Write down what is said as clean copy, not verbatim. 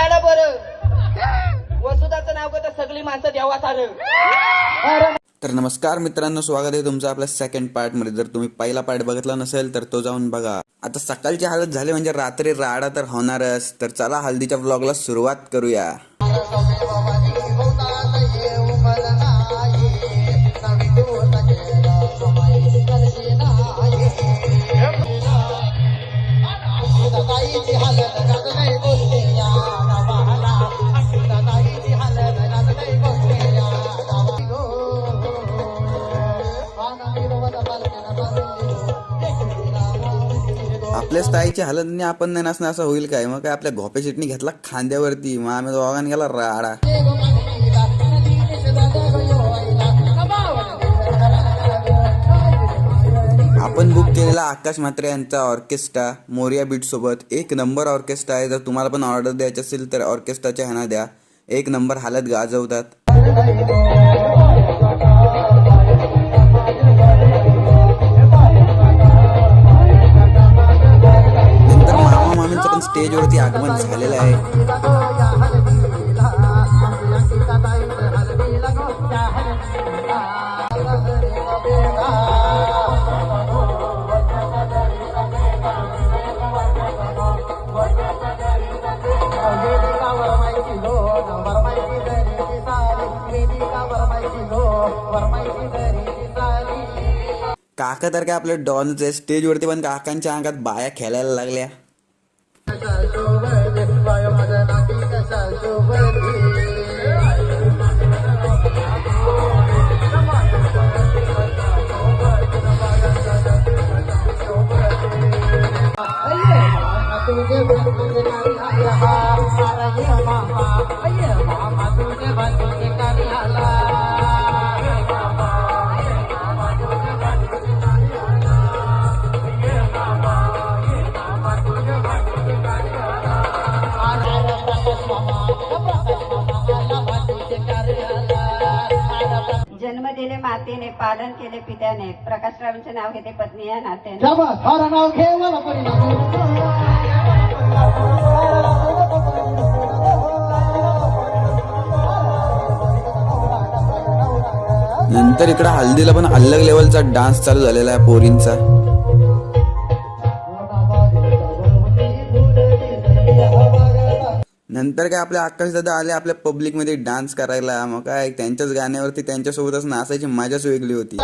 राहायला बरं वसुदाचं नाव घेतं सगळी माणसं देवा सारं. तर नमस्कार मित्रांनो, स्वागत आहे तुमचं आपल्या सेकंड पार्ट मध्ये. जर तुम्ही पहिला पार्ट बघितला नसेल तर तो जाऊन बघा. आता सकाळची हालत झाली म्हणजे रात्री राडा तर होणारच. तर चला हल्दीच्या व्लॉगला सुरुवात करूया. आपल्या ताईची हालत नाही आपण नाही नसणं असं होईल काय? मग काय आपल्या घोपे चिटणी घेतला खांद्यावरती, मग आम्ही दोघांनी गेला राडा. आपण बुक केलेला आकाश म्हात्रे यांचा ऑर्केस्ट्रा मोरिया बीट सोबत. एक नंबर ऑर्केस्ट्रा आहे. जर तुम्हाला पण ऑर्डर द्यायची असेल तर ऑर्केस्ट्राच्या ह्याना द्या. एक नंबर हालत गाजवतात. नंतर मामा मामींचं पण स्टेजवरती आगमन झालेलं आहे. काका तर काय आपले डॉनच आहे. स्टेजवरती पण काकांच्या अंगात बाया खेळायला लागल्या. जन्म दिले मातेने, पालन केले पित्याने. प्रकाशरावांचे नाव घेते पत्नी या नात्याने. नंतर इकडे हल्दीला पण अलग लेवलचा डान्स चालू झालेला आहे पोरींचा. नंतर काय आपले आकाश दादा आले आपल्या पब्लिक मध्ये डान्स करायला. मग काय त्यांच्याच गाण्यावरती त्यांच्यासोबतच नाचायची मजाच वेगळी होती.